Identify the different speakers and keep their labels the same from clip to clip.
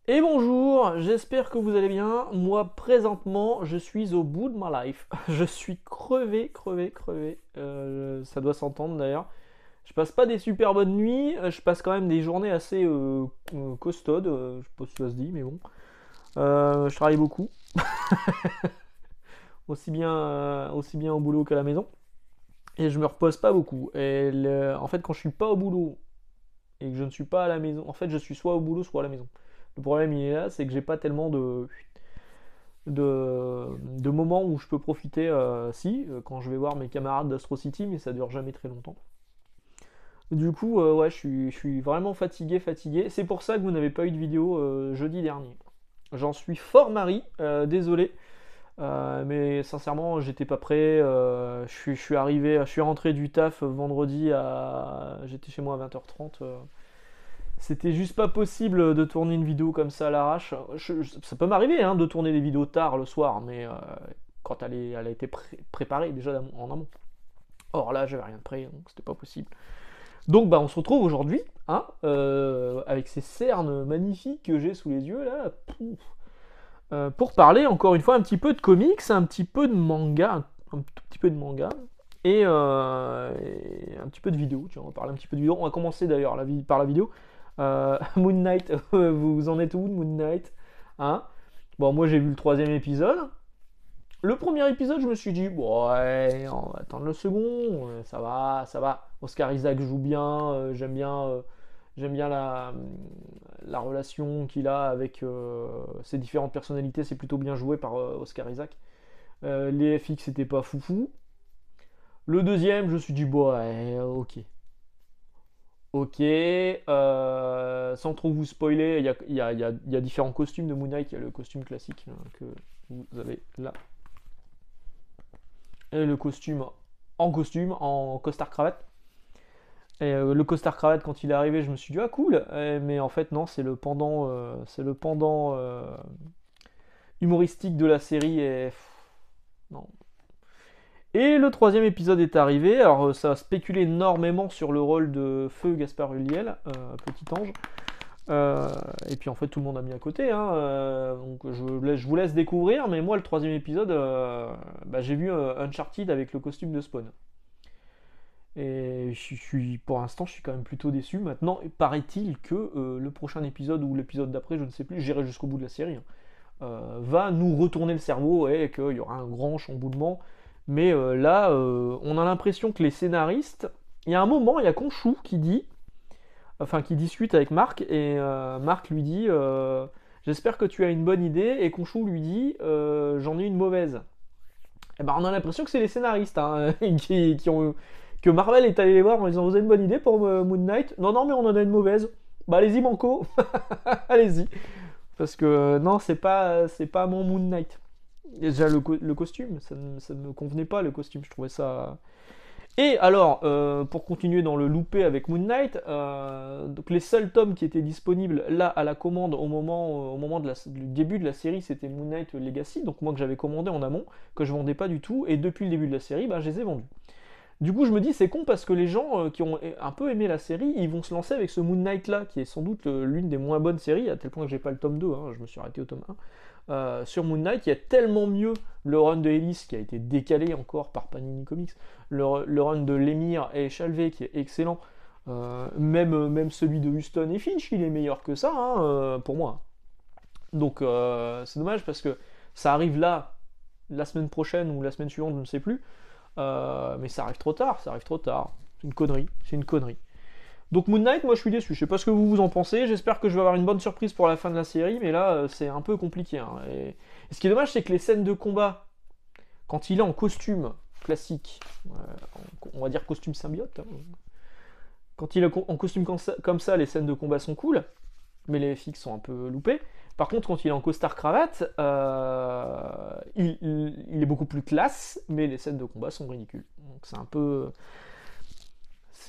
Speaker 1: Et bonjour, j'espère que vous allez bien. Moi, présentement, je suis au bout de ma life. Je suis crevé, crevé, crevé. Ça doit s'entendre d'ailleurs. Je passe pas des super bonnes nuits, je passe quand même des journées assez costaudes. Je sais pas si ça se dit, mais bon. Je travaille beaucoup, aussi bien au boulot qu'à la maison. Et je me repose pas beaucoup. En fait, quand je suis pas au boulot et que je ne suis pas à la maison, en fait, je suis soit au boulot, soit à la maison. Le problème, il est là, c'est que j'ai pas tellement de moments où je peux profiter, quand je vais voir mes camarades d'Astro City, mais ça dure jamais très longtemps. Du coup, ouais, je suis vraiment fatigué, fatigué. C'est pour ça que vous n'avez pas eu de vidéo jeudi dernier. J'en suis fort Marie, désolé. Mais sincèrement, j'étais pas prêt. Je suis arrivé, je suis rentré du taf vendredi à. J'étais chez moi à 20h30. C'était juste pas possible de tourner une vidéo comme ça à l'arrache. Ça peut m'arriver hein, de tourner des vidéos tard le soir, mais quand elle a été préparée déjà en amont. Or là, j'avais rien de prêt, donc c'était pas possible. Donc bah on se retrouve aujourd'hui, hein, avec ces cernes magnifiques que j'ai sous les yeux là, pour parler encore une fois un petit peu de comics, un petit peu de manga, un tout petit peu de manga, et un petit peu de vidéo. Tiens, on va parler un petit peu de vidéo. On va commencer d'ailleurs par la vidéo. Moon Knight, vous en êtes où de Moon Knight, hein? Bon, moi j'ai vu le troisième épisode. Le premier épisode, je me suis dit, bon, ouais, on va attendre le second, ça va, ça va. Oscar Isaac joue bien, j'aime bien la relation qu'il a avec ses différentes personnalités, c'est plutôt bien joué par Oscar Isaac. Les FX c'était pas foufou. Le deuxième, je me suis dit, bon, ouais, ok. Ok, sans trop vous spoiler, il y a différents costumes de Moon Knight. Il y a le costume classique que vous avez là. Et le costume, en costard cravate. Et le costard cravate, quand il est arrivé, je me suis dit, ah cool. Mais en fait, non, c'est le pendant humoristique de la série. Et non. Et le troisième épisode est arrivé. Alors, ça a spéculé énormément sur le rôle de Feu Gaspard Ulliel, petit ange. Et puis en fait tout le monde a mis à côté, hein, donc je vous laisse découvrir, mais moi le troisième épisode, bah, j'ai vu Uncharted avec le costume de Spawn. Et pour l'instant je suis quand même plutôt déçu. Maintenant paraît-il que le prochain épisode ou l'épisode d'après, je ne sais plus, j'irai jusqu'au bout de la série, hein, va nous retourner le cerveau et qu'il y aura un grand chamboulement. Mais là, on a l'impression que les scénaristes, il y a un moment, il y a Conchou qui discute avec Marc, et Marc lui dit j'espère que tu as une bonne idée, et Conchou lui dit j'en ai une mauvaise. Et ben on a l'impression que c'est les scénaristes hein, qui ont que Marvel est allé les voir en disant vous avez une bonne idée pour Moon Knight? Non non mais on en a une mauvaise. Bah allez-y Manco, allez-y. Parce que non c'est pas mon Moon Knight. Déjà le costume, ça ne me convenait pas le costume, je trouvais ça. Et alors, pour continuer dans le loupé avec Moon Knight, donc les seuls tomes qui étaient disponibles là à la commande au moment du début de la série, c'était Moon Knight Legacy, donc moi que j'avais commandé en amont, que je vendais pas du tout, et depuis le début de la série, bah, je les ai vendus. Du coup, je me dis, c'est con parce que les gens qui ont un peu aimé la série, ils vont se lancer avec ce Moon Knight là, qui est sans doute l'une des moins bonnes séries, à tel point que j'ai pas le tome 2, hein, je me suis arrêté au tome 1. Sur Moon Knight, il y a tellement mieux le run de Ellis qui a été décalé encore par Panini Comics, le run de Lemire et Chalvet qui est excellent, même celui de Huston et Finch, il est meilleur que ça, hein, pour moi. Donc c'est dommage parce que ça arrive là, la semaine prochaine ou la semaine suivante, je ne sais plus, mais ça arrive trop tard, ça arrive trop tard. C'est une connerie, c'est une connerie. Donc Moon Knight, moi je suis déçu. Je sais pas ce que vous en pensez. J'espère que je vais avoir une bonne surprise pour la fin de la série, mais là c'est un peu compliqué, hein. Et ce qui est dommage, c'est que les scènes de combat, quand il est en costume classique, on va dire costume symbiote, hein, quand il est en costume comme ça, les scènes de combat sont cool, mais les FX sont un peu loupés. Par contre, quand il est en costard cravate, il est beaucoup plus classe, mais les scènes de combat sont ridicules. Donc c'est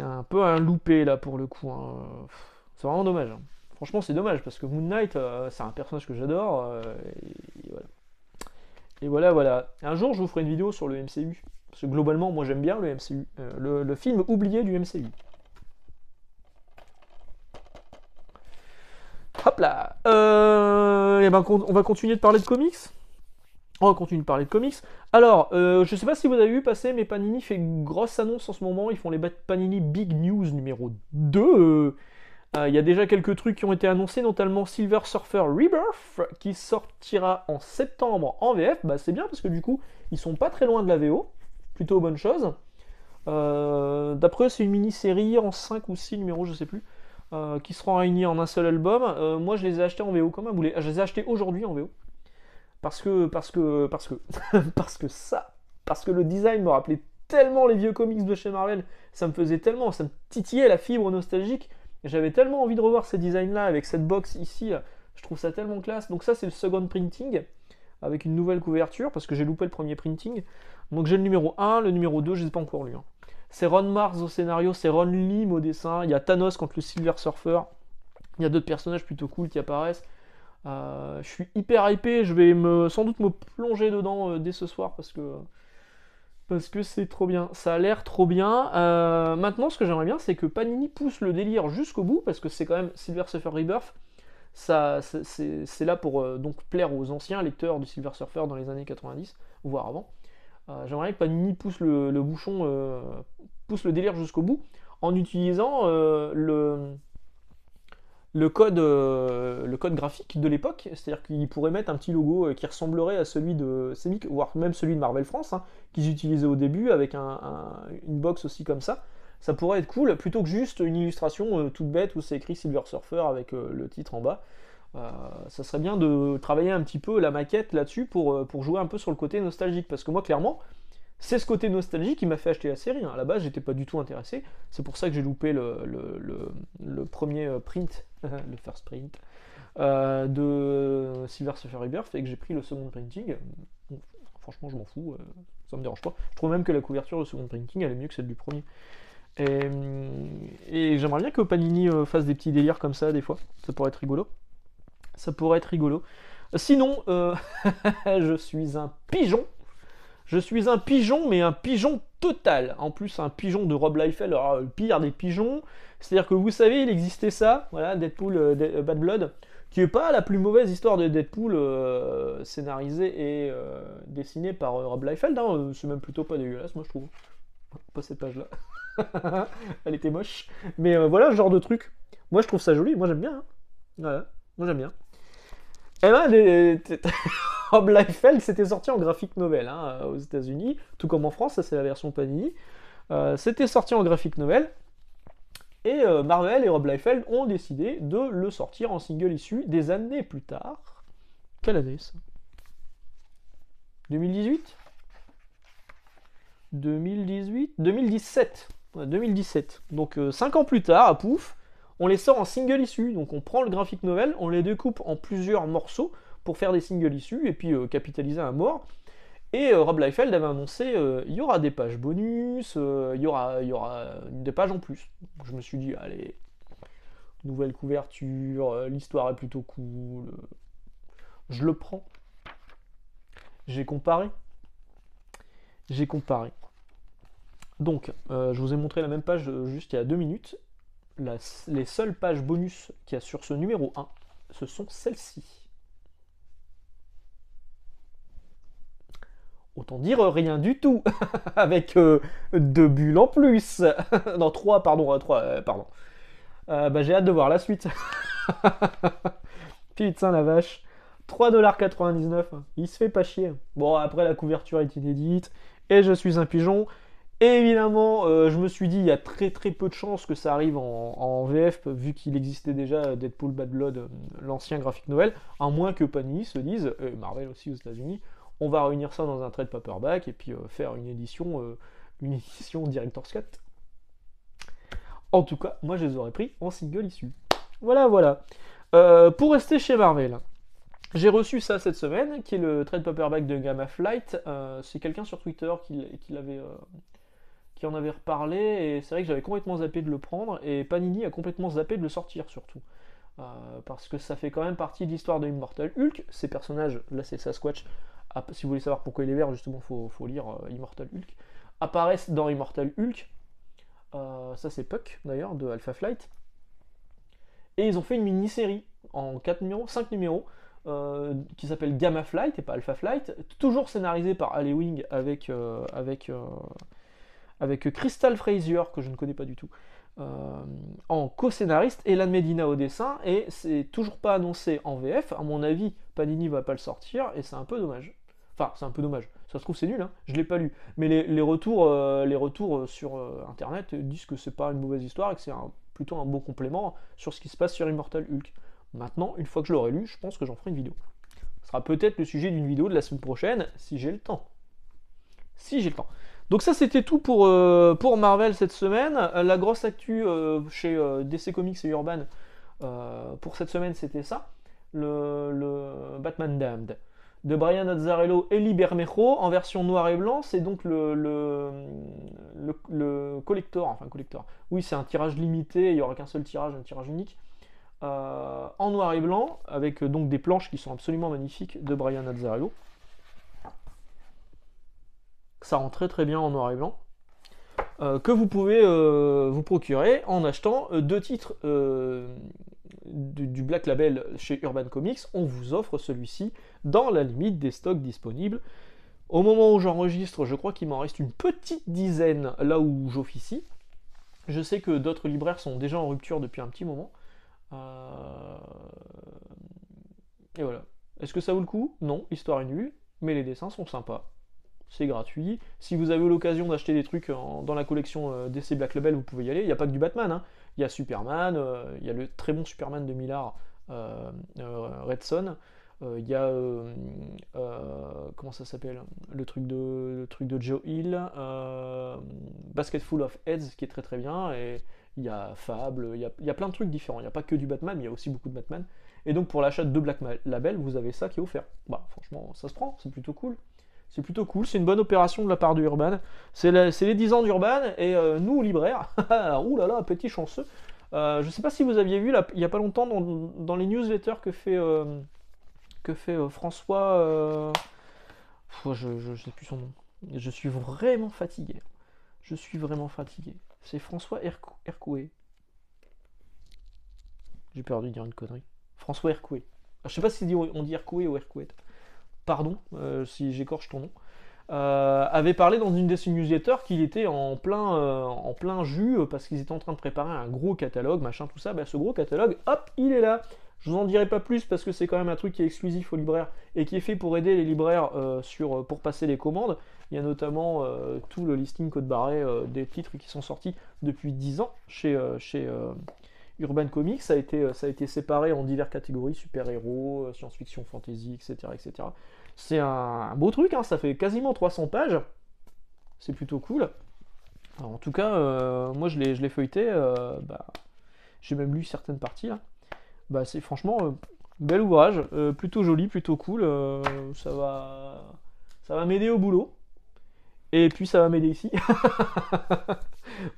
Speaker 1: un peu un loupé là pour le coup, hein. C'est vraiment dommage, hein. Franchement, c'est dommage parce que Moon Knight, c'est un personnage que j'adore. Et voilà. Et voilà, voilà. Un jour, je vous ferai une vidéo sur le MCU. Parce que globalement, moi j'aime bien le MCU. Le film oublié du MCU. Hop là. Et ben, on va continuer de parler de comics. On va continuer de parler de comics. Alors, je sais pas si vous avez vu passer, mais Panini fait une grosse annonce en ce moment. Ils font les Panini Big News numéro 2. Il y a déjà quelques trucs qui ont été annoncés, notamment Silver Surfer Rebirth, qui sortira en septembre en VF. Bah, c'est bien parce que du coup, ils sont pas très loin de la VO. Plutôt bonne chose. D'après, c'est une mini-série en 5 ou 6 numéros, je sais plus, qui seront réunis en un seul album. Moi, je les ai achetés en VO comme un boulet. Je les ai achetés aujourd'hui en VO. Parce que parce que le design me rappelait tellement les vieux comics de chez Marvel, ça me faisait tellement, ça me titillait la fibre nostalgique, j'avais tellement envie de revoir ces designs là avec cette box ici, je trouve ça tellement classe. Donc ça c'est le second printing, avec une nouvelle couverture, parce que j'ai loupé le premier printing. Donc j'ai le numéro 1, le numéro 2, je ne les ai pas encore lus. C'est Ron Mars au scénario, c'est Ron Lim au dessin, il y a Thanos contre le Silver Surfer, il y a d'autres personnages plutôt cool qui apparaissent. Je suis hyper hypé, je vais sans doute me plonger dedans dès ce soir parce que c'est trop bien, ça a l'air trop bien. Maintenant, ce que j'aimerais bien, c'est que Panini pousse le délire jusqu'au bout, parce que c'est quand même Silver Surfer Rebirth. Ça, c'est là pour donc plaire aux anciens lecteurs du Silver Surfer dans les années 90, voire avant. J'aimerais que Panini pousse le bouchon, pousse le délire jusqu'au bout, en utilisant le code graphique de l'époque, c'est-à-dire qu'il pourrait mettre un petit logo qui ressemblerait à celui de Semic, voire même celui de Marvel France, hein, qu'ils utilisaient au début, avec une box aussi comme ça. Ça pourrait être cool, plutôt que juste une illustration toute bête où c'est écrit Silver Surfer avec le titre en bas. Ça serait bien de travailler un petit peu la maquette là-dessus pour jouer un peu sur le côté nostalgique, parce que moi, clairement, c'est ce côté nostalgique qui m'a fait acheter la série. À la base, j'étais pas du tout intéressé. C'est pour ça que j'ai loupé le premier print, le first print, de Silver Surfer Rebirth, et que j'ai pris le second printing. Bon, franchement, je m'en fous, ça me dérange pas. Je trouve même que la couverture du second printing, elle est mieux que celle du premier. Et j'aimerais bien que Panini fasse des petits délires comme ça, des fois. Ça pourrait être rigolo. Ça pourrait être rigolo. Sinon, je suis un pigeon. Je suis un pigeon, mais un pigeon total. En plus, un pigeon de Rob Liefeld, alors, le pire des pigeons. C'est-à-dire que vous savez, il existait ça, voilà, Deadpool Bad Blood, qui est pas la plus mauvaise histoire de Deadpool scénarisée et dessinée par Rob Liefeld. Hein. C'est même plutôt pas dégueulasse, moi je trouve. Pas cette page-là. Elle était moche. Mais voilà, ce genre de truc. Moi je trouve ça joli, moi j'aime bien. Hein. Voilà, moi j'aime bien. Eh ben, Rob Liefeld, c'était sorti en graphic novel hein, aux États-Unis, tout comme en France, ça c'est la version Panini. C'était sorti en graphic novel, et Marvel et Rob Liefeld ont décidé de le sortir en single issue des années plus tard. Quelle année ça? 2018 2018 2017. Ouais, 2017. Donc 5 ans plus tard, à pouf, on les sort en single issue. Donc on prend le graphic novel, on les découpe en plusieurs morceaux pour faire des single issues et puis capitaliser à mort. Et Rob Liefeld avait annoncé il y aura des pages bonus, il y aura des pages en plus. Donc, je me suis dit, allez, nouvelle couverture, l'histoire est plutôt cool, je le prends. J'ai comparé. Donc, je vous ai montré la même page juste il y a 2 minutes. Les seules pages bonus qu'il y a sur ce numéro 1, ce sont celles-ci. Autant dire rien du tout, avec 2 bulles en plus. Non, 3, pardon, 3, pardon. J'ai hâte de voir la suite. Putain la vache. 3,99$. Il se fait pas chier. Bon, après la couverture est inédite, et je suis un pigeon. Et évidemment, je me suis dit, il y a très très peu de chances que ça arrive en VF, vu qu'il existait déjà Deadpool Bad Blood, l'ancien graphic novel, à moins que Panini se dise, et Marvel aussi aux États-Unis, on va réunir ça dans un trade paperback et puis faire une édition Director's Cut. En tout cas, moi je les aurais pris en single issue. Voilà, voilà. Pour rester chez Marvel, j'ai reçu ça cette semaine, qui est le trade paperback de Gamma Flight. C'est quelqu'un sur Twitter qui en avait reparlé, et c'est vrai que j'avais complètement zappé de le prendre, et Panini a complètement zappé de le sortir surtout. Parce que ça fait quand même partie de l'histoire de Immortal Hulk. Ces personnages, là c'est Sasquatch, si vous voulez savoir pourquoi il est vert, justement, faut lire Immortal Hulk, apparaissent dans Immortal Hulk. Ça c'est Puck d'ailleurs, de Alpha Flight. Et ils ont fait une mini-série en 4 numéros, 5 numéros, qui s'appelle Gamma Flight et pas Alpha Flight, toujours scénarisé par Ali Wing avec Crystal Frazier, que je ne connais pas du tout, en co-scénariste, et Lan Medina au dessin, et c'est toujours pas annoncé en VF. À mon avis, Panini va pas le sortir, et c'est un peu dommage. Enfin, c'est un peu dommage. Ça se trouve, c'est nul, hein. Je l'ai pas lu. Mais les retours sur Internet disent que c'est pas une mauvaise histoire et que c'est plutôt un beau complément sur ce qui se passe sur Immortal Hulk. Maintenant, une fois que je l'aurai lu, je pense que j'en ferai une vidéo. Ce sera peut-être le sujet d'une vidéo de la semaine prochaine, si j'ai le temps. Si j'ai le temps. Donc ça, c'était tout pour Marvel cette semaine. La grosse actu chez DC Comics et Urban pour cette semaine, c'était ça. Le Batman Damned de Brian Azzarello et Lee Bermejo en version noir et blanc. C'est donc le collector, enfin collector. Oui, c'est un tirage limité, il n'y aura qu'un seul tirage, un tirage unique. En noir et blanc, avec donc des planches qui sont absolument magnifiques de Brian Azzarello. Ça rend très très bien en noir et blanc. Que vous pouvez vous procurer en achetant 2 titres du Black Label chez Urban Comics. On vous offre celui-ci dans la limite des stocks disponibles. Au moment où j'enregistre, je crois qu'il m'en reste une petite dizaine là où j'officie. Je sais que d'autres libraires sont déjà en rupture depuis un petit moment. Et voilà. Est-ce que ça vaut le coup? Non, l'histoire est nulle, mais les dessins sont sympas. C'est gratuit. Si vous avez eu l'occasion d'acheter des trucs dans la collection DC Black Label, vous pouvez y aller. Il n'y a pas que du Batman, hein. Il y a Superman, il y a le très bon Superman de Millar, Red Son. Il y a comment ça s'appelle, le truc de Joe Hill, Basket Full of Heads, qui est très très bien. Et il y a Fable, il y a plein de trucs différents. Il n'y a pas que du Batman, mais il y a aussi beaucoup de Batman. Et donc pour l'achat de Black Label, vous avez ça qui est offert. Bah franchement, ça se prend, c'est plutôt cool. C'est plutôt cool, c'est une bonne opération de la part de Urban. C'est les 10 ans d'Urban, et nous, libraires, ouh là là, petit chanceux. Je sais pas si vous aviez vu, là, il y a pas longtemps, dans les newsletters que fait François... je sais plus son nom. Je suis vraiment fatigué. Je suis vraiment fatigué. C'est François Hercouet. J'ai peur de dire une connerie. François Hercouet. Je sais pas si on dit Hercouet ou Hercouet. Pardon si j'écorche ton nom, avait parlé dans une de ses newsletters qu'il était en plein jus parce qu'ils étaient en train de préparer un gros catalogue, machin, tout ça. Bah, ce gros catalogue, hop, il est là. Je vous en dirai pas plus parce que c'est quand même un truc qui est exclusif aux libraires et qui est fait pour aider les libraires pour passer les commandes. Il y a notamment tout le listing code barré des titres qui sont sortis depuis 10 ans chez Urban Comics. Ça a été séparé en diverses catégories, super-héros, science-fiction, fantasy, etc. etc. C'est un beau truc, hein, ça fait quasiment 300 pages. C'est plutôt cool. Alors, en tout cas, moi je l'ai feuilleté, j'ai même lu certaines parties là. Bah, c'est franchement bel ouvrage, plutôt joli, plutôt cool. Ça va m'aider au boulot. Et puis ça va m'aider ici.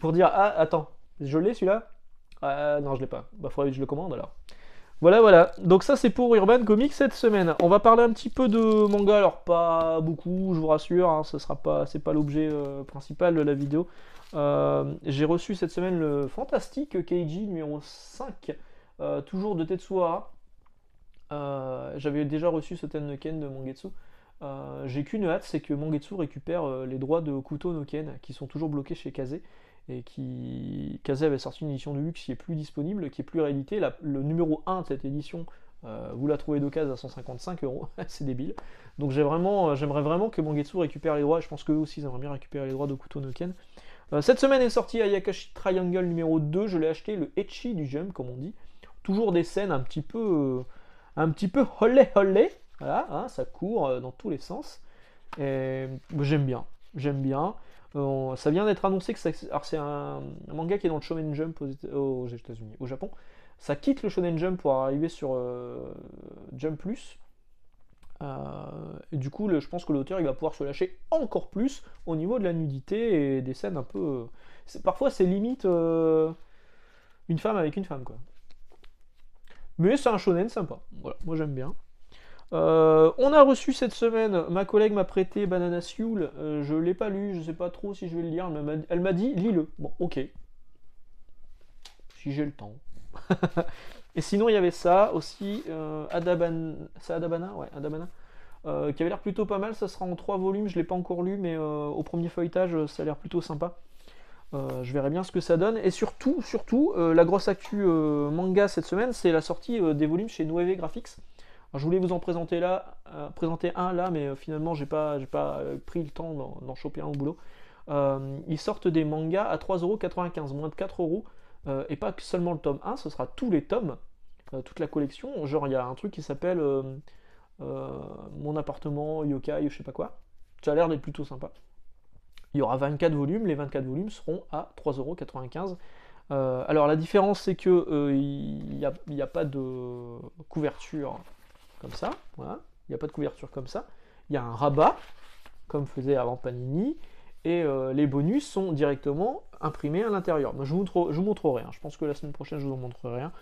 Speaker 1: Pour dire, ah attends, je l'ai celui-là? Non, je l'ai pas. Bah, faudrait que je le commande alors. Voilà. Donc ça, c'est pour Urban Comics cette semaine. On va parler un petit peu de manga. Alors, pas beaucoup, je vous rassure. Hein, c'est pas l'objet principal de la vidéo. J'ai reçu cette semaine le fantastique Keiji numéro 5. Toujours de Tetsuhara. J'avais déjà reçu Soten no Ken de Mangetsu. J'ai qu'une hâte, c'est que Mangetsu récupère les droits de Kuto no Ken, qui sont toujours bloqués chez Kaze. Et Kaze avait sorti une édition de luxe qui est plus disponible, qui est plus rééditée. Le numéro 1 de cette édition, vous la trouvez d'occasion à 155€, c'est débile. Donc j'aimerais vraiment que Mangetsu récupère les droits, je pense qu'eux aussi ils aimeraient bien récupérer les droits de Kuto no Ken. Cette semaine est sorti Ayakashi Triangle numéro 2, je l'ai acheté, le Ecchi du Jump comme on dit. Toujours des scènes un petit peu holé, voilà, hein, ça court dans tous les sens. Et j'aime bien. Ça vient d'être annoncé que c'est un manga qui est dans le Shonen Jump aux États-Unis, au Japon. Ça quitte le Shonen Jump pour arriver sur Jump Plus. Et du coup, je pense que l'auteur il va pouvoir se lâcher encore plus au niveau de la nudité et des scènes un peu. Parfois, c'est limite une femme avec une femme, quoi. Mais c'est un shonen sympa. Voilà, moi j'aime bien. On a reçu cette semaine, ma collègue m'a prêté Banana Soul, je l'ai pas lu, je sais pas trop si je vais le lire, elle m'a dit lis-le. Bon, ok. Si j'ai le temps. Et sinon, il y avait ça aussi, c'est Adabana, ouais, Adabana, qui avait l'air plutôt pas mal. Ça sera en 3 volumes, je l'ai pas encore lu, mais au premier feuilletage, ça a l'air plutôt sympa. Je verrai bien ce que ça donne. Et surtout, la grosse actu manga cette semaine, c'est la sortie des volumes chez Nueve Graphics. Alors, je voulais vous en présenter un là, mais finalement, j'ai pas pris le temps d'en choper un au boulot. Ils sortent des mangas à 3,95€, moins de 4€. Et pas que seulement le tome 1, ce sera tous les tomes, toute la collection. Genre, il y a un truc qui s'appelle Mon appartement, Yokai, je sais pas quoi. Ça a l'air d'être plutôt sympa. Il y aura 24 volumes, les 24 volumes seront à 3,95€. Alors la différence c'est que il n'y a pas de couverture comme ça, voilà. Il n'y a pas de couverture comme ça. Il y a un rabat, comme faisait avant Panini, et les bonus sont directement imprimés à l'intérieur. Je vous montrerai, hein. Je pense que la semaine prochaine je vous en montrerai un.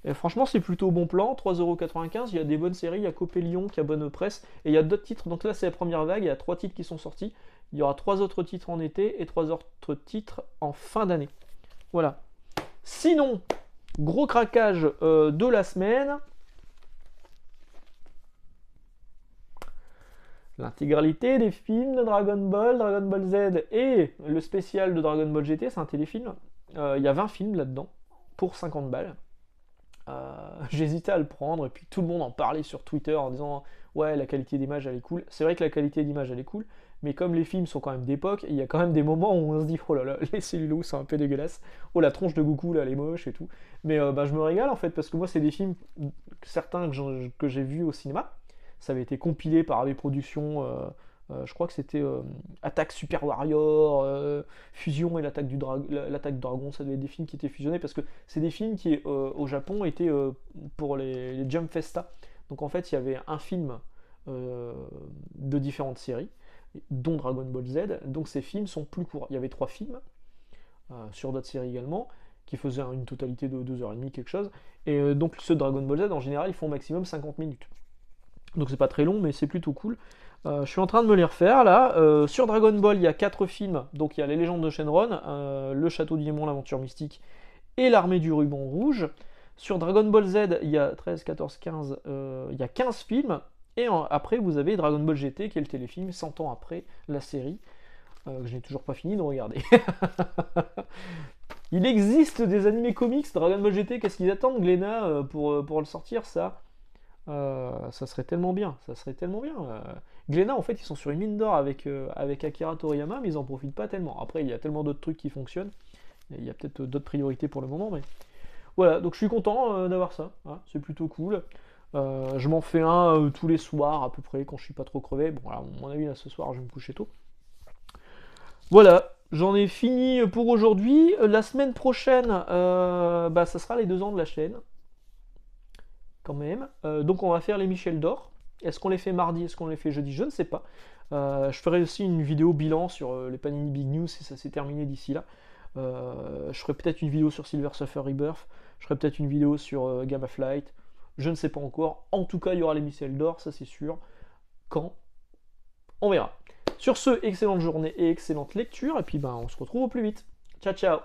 Speaker 1: Et franchement, c'est plutôt bon plan, 3,95€. Il y a des bonnes séries, il y a Copé Lyon qui a bonne presse, et il y a d'autres titres. Donc là, c'est la première vague, il y a 3 titres qui sont sortis. Il y aura 3 autres titres en été et 3 autres titres en fin d'année. Voilà. Sinon, gros craquage de la semaine. L'intégralité des films de Dragon Ball Z et le spécial de Dragon Ball GT, c'est un téléfilm. Il y a 20 films là-dedans, pour 50 balles. J'hésitais à le prendre, et puis tout le monde en parlait sur Twitter en disant ouais, la qualité d'image elle est cool. C'est vrai que la qualité d'image elle est cool, mais comme les films sont quand même d'époque, il y a quand même des moments où on se dit oh là là, les cellulos c'est un peu dégueulasse, oh la tronche de Goku là elle est moche et tout. Mais je me régale en fait, parce que moi c'est des films, certains que j'ai vus au cinéma, ça avait été compilé par AB Productions. Je crois que c'était Attaque Super Warrior, Fusion et l'attaque du dragon. Ça devait être des films qui étaient fusionnés parce que c'est des films qui, au Japon, étaient pour les Jump Festa. Donc en fait, il y avait un film de différentes séries, dont Dragon Ball Z. Donc ces films sont plus courts. Il y avait 3 films, sur d'autres séries également, qui faisaient une totalité de 2h30, quelque chose. Et donc ceux de Dragon Ball Z, en général, ils font au maximum 50 minutes. Donc c'est pas très long, mais c'est plutôt cool. Je suis en train de me les refaire là. Sur Dragon Ball, il y a 4 films. Donc il y a Les Légendes de Shenron, Le Château du Démon, l'Aventure Mystique et L'Armée du Ruban Rouge. Sur Dragon Ball Z, il y a 13, 14, 15, il y a 15 films. Et après, vous avez Dragon Ball GT, qui est le téléfilm, 100 ans après la série, que je n'ai toujours pas fini de regarder. Il existe des animés comics Dragon Ball GT, qu'est-ce qu'ils attendent, Glénat, pour le sortir, ça ça serait tellement bien, ça serait tellement bien. Glénat, en fait, ils sont sur une mine d'or avec Akira Toriyama, mais ils en profitent pas tellement. Après, il y a tellement d'autres trucs qui fonctionnent, et il y a peut-être d'autres priorités pour le moment, mais voilà. Donc je suis content d'avoir ça, hein, c'est plutôt cool. Je m'en fais un tous les soirs à peu près quand je suis pas trop crevé. Bon, voilà, à mon avis, là ce soir, je vais me coucher tôt. Voilà, j'en ai fini pour aujourd'hui. La semaine prochaine, ça sera les 2 ans de la chaîne. Quand même. Donc on va faire les Michel d'Or. Est-ce qu'on les fait mardi, est-ce qu'on les fait jeudi? Je ne sais pas. Je ferai aussi une vidéo bilan sur les Panini Big News si ça s'est terminé d'ici là. Je ferai peut-être une vidéo sur Silver Surfer Rebirth. Je ferai peut-être une vidéo sur Gamma Flight. Je ne sais pas encore. En tout cas, il y aura les Michel d'Or, ça c'est sûr. Quand? On verra. Sur ce, excellente journée et excellente lecture. Et puis on se retrouve au plus vite. Ciao, ciao!